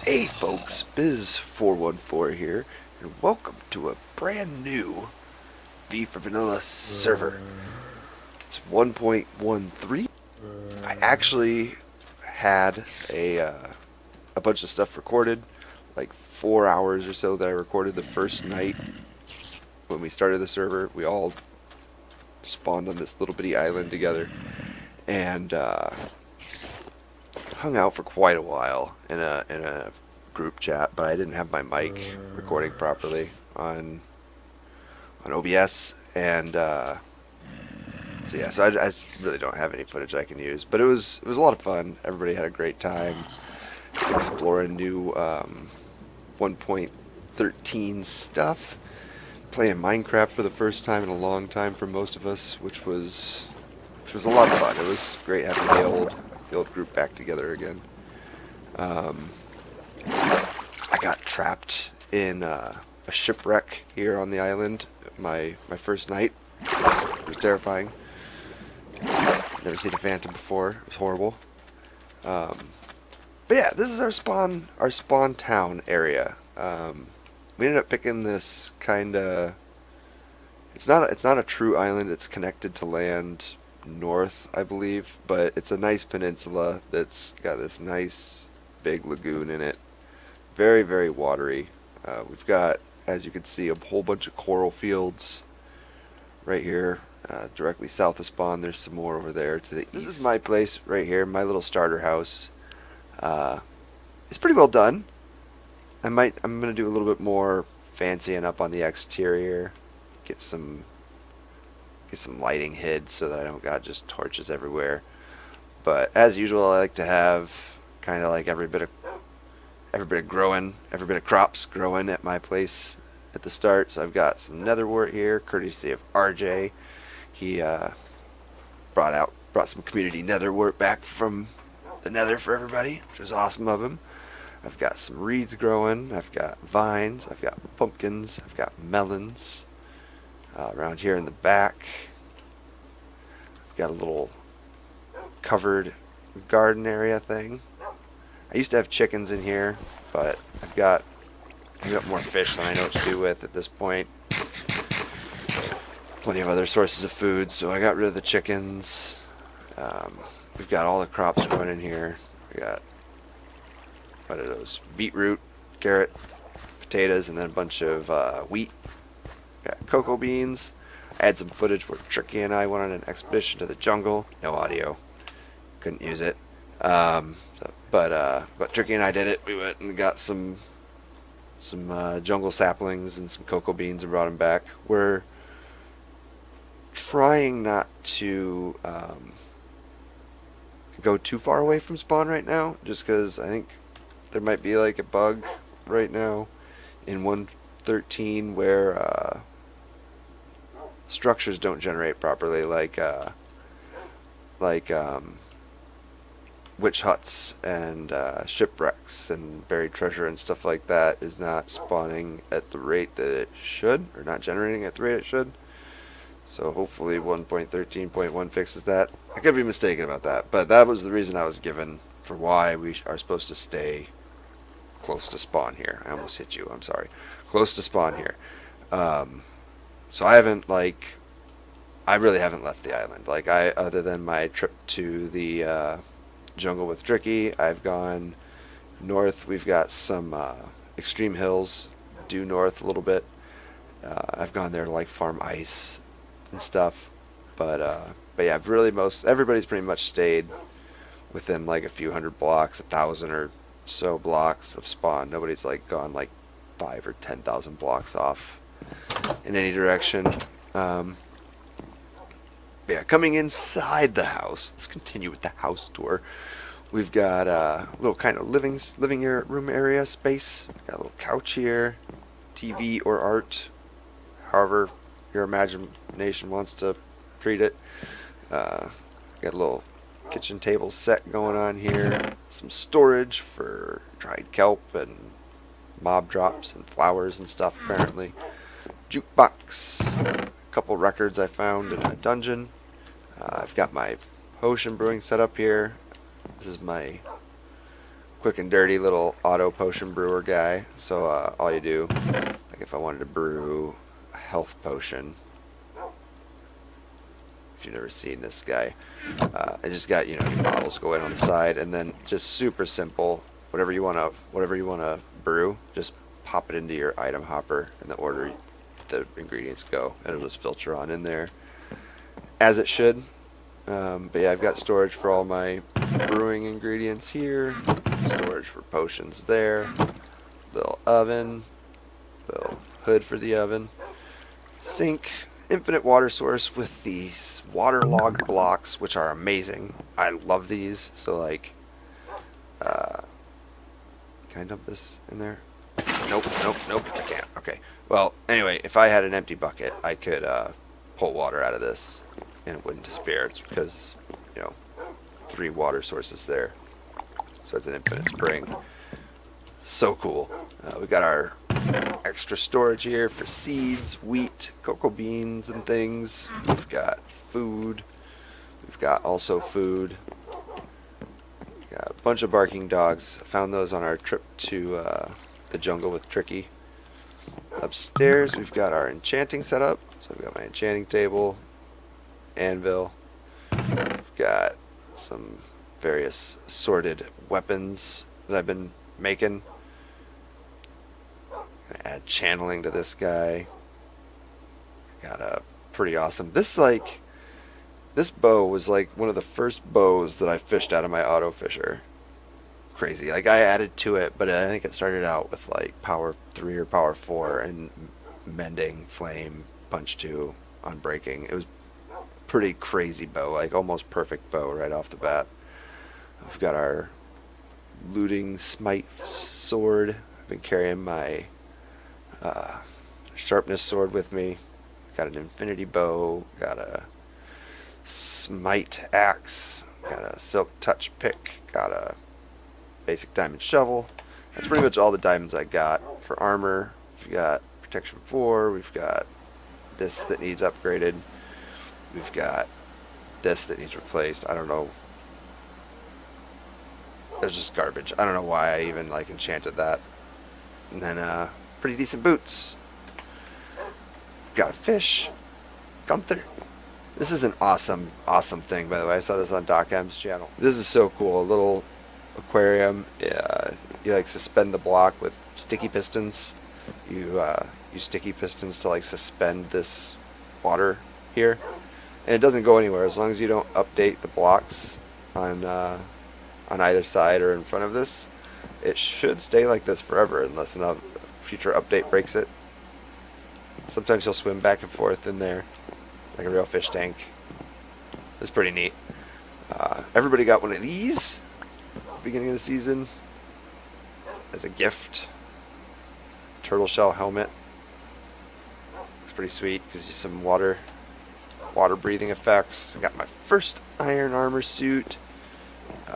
Hey folks, Bizz414 here, and welcome to a brand new V4Vanilla server. It's 1.13. I actually had a bunch of stuff recorded, like 4 hours or so that I recorded the first night when we started the server. We all spawned on this little bitty island together, and hung out for quite a while in a group chat, but I didn't have my mic recording properly on OBS, and so I just really don't have any footage I can use. But it was a lot of fun. Everybody had a great time exploring new 1.13 stuff, playing Minecraft for the first time in a long time for most of us, which was a lot of fun. It was great having the old group back together again. I got trapped in a shipwreck here on the island my first night. It was terrifying. Never seen a phantom before. It was horrible. But yeah, this is our spawn town area. We ended up picking this kinda. It's not a true island. It's connected to land north, I believe, but it's a nice peninsula that's got this nice big lagoon in it. Very, very watery. We've got, as you can see, a whole bunch of coral fields right here, directly south of spawn. There's some more over there to the east. This is my place right here, my little starter house. It's pretty well done. I'm gonna do a little bit more fancying up on the exterior, get some lighting hid so that I don't got just torches everywhere. But as usual, I like to have kind of like every bit of crops growing at my place at the start. So I've got some netherwort here, courtesy of RJ. He brought some community netherwort back from the nether for everybody, which was awesome of him. I've got some reeds growing. I've got vines. I've got pumpkins. I've got melons. Around here in the back, I've got a little covered garden area thing. I used to have chickens in here, but I've got more fish than I know what to do with at this point. Plenty of other sources of food, so I got rid of the chickens. We've got all the crops growing in here. We got, what are those? Beetroot, carrot, potatoes, and then a bunch of wheat. Got cocoa beans. I had some footage where Tricky and I went on an expedition to the jungle. No audio. Couldn't use it. But Tricky and I did it. We went and got some jungle saplings and some cocoa beans and brought them back. We're trying not to go too far away from spawn right now, just because I think there might be like a bug right now in 1.13 where structures don't generate properly, like witch huts and shipwrecks and buried treasure and stuff like that is not spawning at the rate that it should, or not generating at the rate it should. So hopefully 1.13.1 fixes that. I could be mistaken about that, but that was the reason I was given for why we are supposed to stay close to spawn here. I almost hit you, I'm sorry. Close to spawn here. So I really haven't left the island. Other than my trip to the jungle with Tricky, I've gone north. We've got some extreme hills due north a little bit. I've gone there to like farm ice and stuff. But yeah, everybody's pretty much stayed within like a few hundred blocks, 1,000 or so blocks of spawn. Nobody's like gone like 5 or 10,000 blocks off in any direction. Yeah, coming inside the house, let's continue with the house tour. We've got a little kind of living room area space. We've got a little couch here, TV or art, however your imagination wants to treat it. Got a little kitchen table set going on here. Some storage for dried kelp and mob drops and flowers and stuff apparently. Jukebox. A couple records I found in a dungeon. I've got my potion brewing set up here. This is my quick and dirty little auto potion brewer guy. So all you do, like if I wanted to brew a health potion, if you've never seen this guy, I just got, you know, your bottles go in on the side, and then just super simple. Whatever you wanna brew, just pop it into your item hopper in the order the ingredients go, and it'll just filter on in there as it should. But yeah, I've got storage for all my brewing ingredients here, storage for potions there, little oven, little hood for the oven, sink, infinite water source with these waterlogged blocks, which are amazing. I love these. So like, can I dump this in there? Nope, I can't. Okay. Well, anyway, if I had an empty bucket, I could pull water out of this and it wouldn't disappear. It's because, you know, 3 water sources there. So it's an infinite spring. So cool. We got our extra storage here for seeds, wheat, cocoa beans, and things. We've got food. We've got also food. We've got a bunch of barking dogs. Found those on our trip to the jungle with Tricky. Upstairs, we've got our enchanting setup. So I've got my enchanting table, anvil. We've got some various assorted weapons that I've been making. Gonna add channeling to this guy. Got a pretty awesome. This bow was like one of the first bows that I fished out of my auto fisher. Crazy. Like I added to it, but I think it started out with like power 3 or power 4 and mending, flame, punch 2, unbreaking. It was pretty crazy bow, like almost perfect bow right off the bat. We've got our looting smite sword. I've been carrying my sharpness sword with me. Got an infinity bow. Got a smite axe. Got a silk touch pick. Got a basic diamond shovel. That's pretty much all the diamonds I got. For armor, we've got protection 4. We've got this that needs upgraded. We've got this that needs replaced. I don't know. It's just garbage. I don't know why I even like enchanted that. And then pretty decent boots. Got a fish. Gunther. This is an awesome thing, by the way. I saw this on Doc M's channel. This is so cool. A little aquarium. You like suspend the block with sticky pistons. You use sticky pistons to like suspend this water here, and it doesn't go anywhere as long as you don't update the blocks on either side or in front of this. It should stay like this forever unless a future update breaks it. Sometimes you'll swim back and forth in there like a real fish tank. It's pretty neat. Everybody got one of these at the beginning of the season as a gift. Turtle shell helmet. It's pretty sweet. Gives you some water breathing effects. I got my first iron armor suit.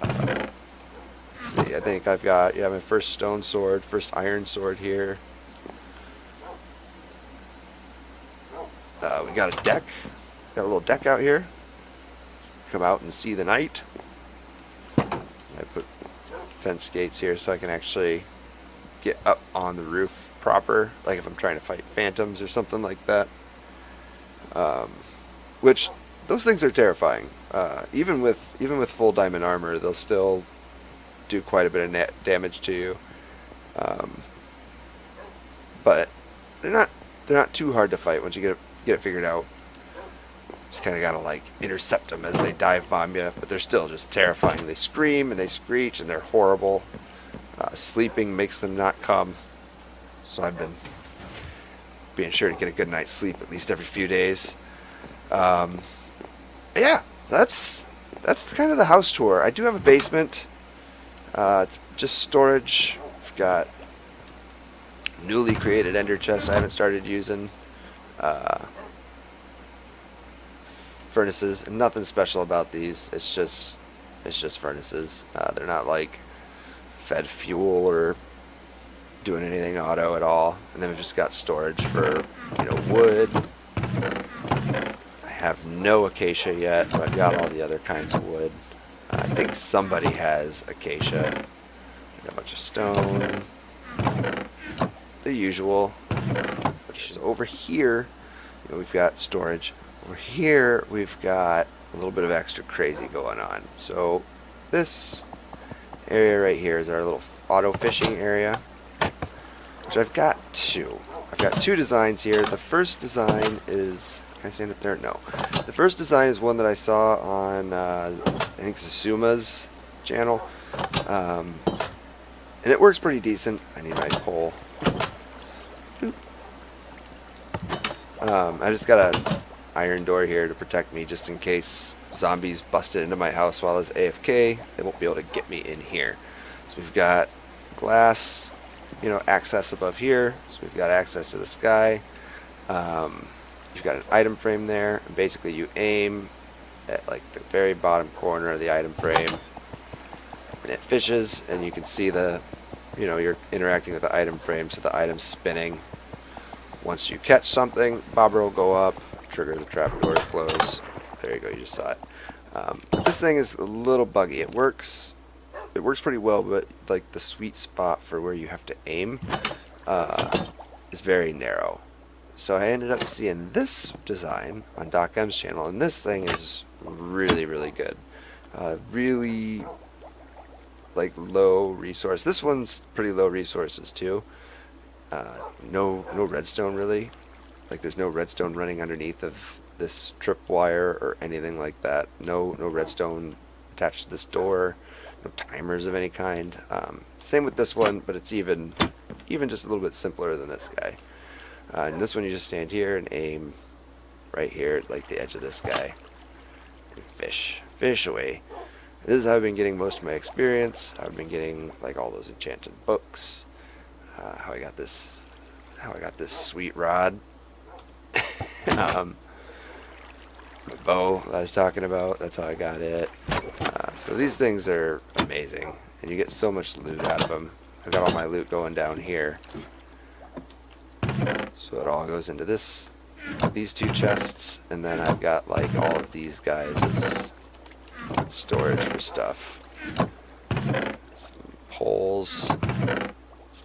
Let's see, I think I've got my first stone sword, first iron sword here. We got a deck. Got a little deck out here. Come out and see the night. I put fence gates here so I can actually get up on the roof proper, like if I'm trying to fight phantoms or something like that. Which those things are terrifying. Even with full diamond armor, they'll still do quite a bit of net damage to you. But they're not too hard to fight once you get it figured out. Just kind of gotta like intercept them as they dive bomb you, but they're still just terrifying. They scream and they screech and they're horrible. Sleeping makes them not come, so I've been being sure to get a good night's sleep at least every few days. Yeah, that's kind of the house tour. I do have a basement. It's just storage. I've got newly created ender chests I haven't started using. Furnaces, and nothing special about these. It's just furnaces. They're not like fed fuel or doing anything auto at all. And then we've just got storage for wood. I have no acacia yet, but I've got all the other kinds of wood. I think somebody has acacia. Got a bunch of stone. The usual. So over here, you know, we've got storage. Over here, we've got a little bit of extra crazy going on. So this area right here is our little auto fishing area, which I've got two. I've got two designs here. The first design is, can I stand up there? No. The first design is one that I saw on, I think Zasuma's channel. And it works pretty decent. I need my pole. I just got an iron door here to protect me just in case zombies busted into my house while I was AFK. They won't be able to get me in here. So we've got glass, you know, access above here. So we've got access to the sky. You've got an item frame there. And basically you aim at like the very bottom corner of the item frame. And it fishes and you can see the, you know, you're interacting with the item frame, so the item's spinning. Once you catch something, bobber will go up, trigger the trapdoor to close. There you go, you just saw it. This thing is a little buggy. It works pretty well, but like the sweet spot for where you have to aim is very narrow. So I ended up seeing this design on Doc M's channel, and this thing is really, really good. Really like low resource. This one's pretty low resources too. No redstone really. Like there's no redstone running underneath of this tripwire or anything like that. No redstone attached to this door. No timers of any kind. Same with this one, but it's even just a little bit simpler than this guy. And this one you just stand here and aim right here at like the edge of this guy and fish away. This is how I've been getting most of my experience. I've been getting like all those enchanted books. How I got this sweet rod. The bow I was talking about, that's how I got it. So these things are amazing, and you get so much loot out of them. I got all my loot going down here, so it all goes into these two chests, and then I've got like all of these guys as storage for stuff. Some poles.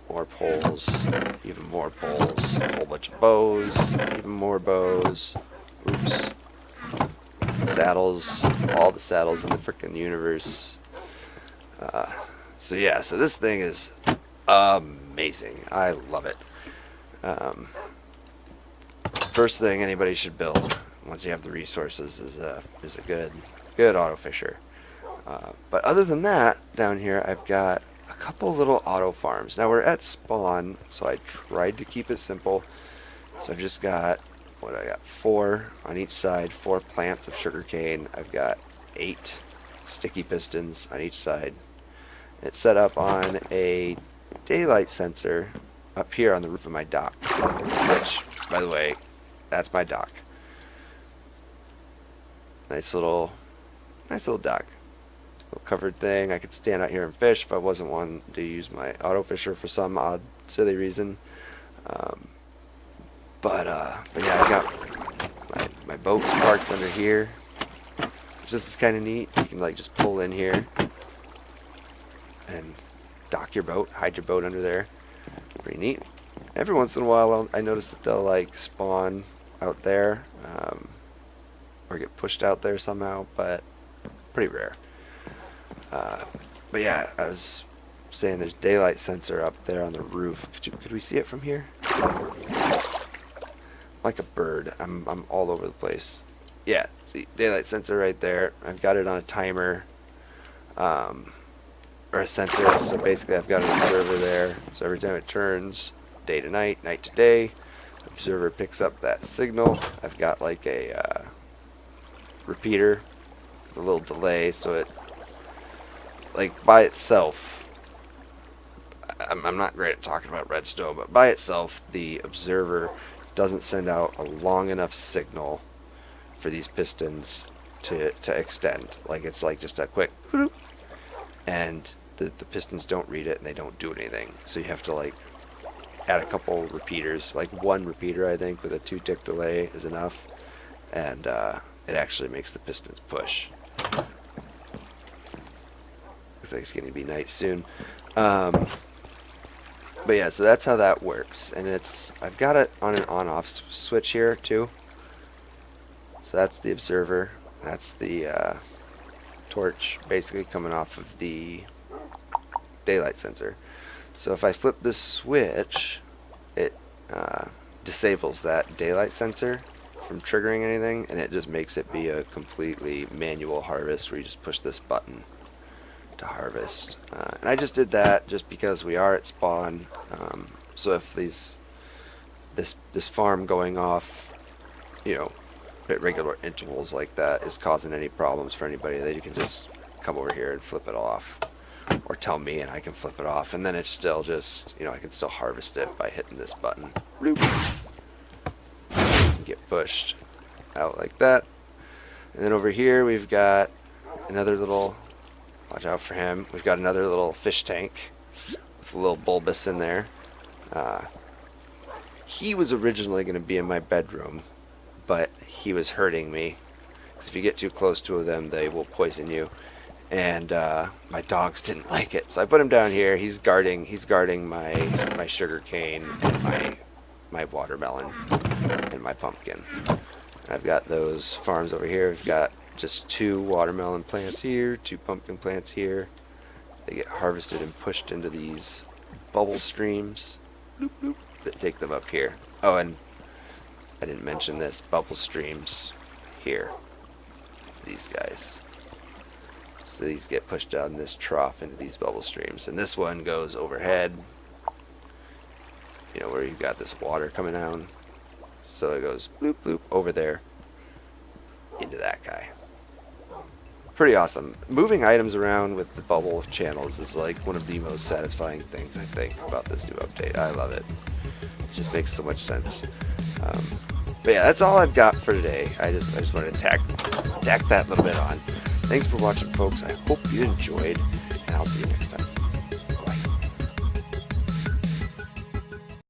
More poles, even more poles, a whole bunch of bows, even more bows, oops, saddles, all the saddles in the frickin' universe. So yeah, so this thing is amazing. I love it. First thing anybody should build once you have the resources is a good auto fisher. But other than that, down here I've got a couple little auto farms. Now we're at spawn, so I tried to keep it simple. So I've just got, what I got, 4 on each side, 4 plants of sugarcane. I've got 8 sticky pistons on each side. It's set up on a daylight sensor up here on the roof of my dock, which, by the way, that's my dock. Nice little dock. Covered thing. I could stand out here and fish if I wasn't wanting to use my auto fisher for some odd silly reason. But yeah, I got my boats parked under here. This is kind of neat. You can like just pull in here and dock your boat, hide your boat under there. Pretty neat. Every once in a while I notice that they'll like spawn out there or get pushed out there somehow, but pretty rare. But yeah, I was saying there's daylight sensor up there on the roof. Could we see it from here? Like a bird. I'm all over the place. Yeah, see, daylight sensor right there. I've got it on a timer, or a sensor. So basically I've got an observer there. So every time it turns, day to night, night to day, observer picks up that signal. I've got like a repeater with a little delay, so it, like by itself, I'm not great at talking about redstone, but by itself the observer doesn't send out a long enough signal for these pistons to extend. Like it's like just a quick whoop, and the pistons don't read it and they don't do anything. So you have to like add a couple repeaters, like one repeater I think with a 2-tick delay is enough, and it actually makes the pistons push. Looks like it's going to be night soon. But yeah, so that's how that works, and I've got it on an on-off switch here too. So that's the observer, that's the torch basically coming off of the daylight sensor. So if I flip this switch, it disables that daylight sensor from triggering anything, and it just makes it be a completely manual harvest where you just push this button to harvest. And I just did that just because we are at spawn. So if this farm going off, you know, at regular intervals like that is causing any problems for anybody, they can just come over here and flip it off, or tell me and I can flip it off, and then it's still just, you know, I can still harvest it by hitting this button. Bloop. And get pushed out like that. And then over here we've got another little, watch out for him, we've got another little fish tank with a little bulbous in there. He was originally going to be in my bedroom, but he was hurting me, because if you get too close to them, they will poison you. And my dogs didn't like it, so I put him down here. He's guarding my sugar cane and my watermelon and my pumpkin. And I've got those farms over here. I've got just 2 watermelon plants here, 2 pumpkin plants here. They get harvested and pushed into these bubble streams, bloop, bloop, that take them up here. Oh, and I didn't mention this, bubble streams here, these guys. So these get pushed down in this trough into these bubble streams, and this one goes overhead, you know, where you've got this water coming down. So it goes bloop bloop over there into that guy. Pretty awesome. Moving items around with the bubble channels is like one of the most satisfying things, I think, about this new update. I love it. It just makes so much sense. But yeah, that's all I've got for today. I just wanted to tack that little bit on. Thanks for watching, folks. I hope you enjoyed, and I'll see you next time.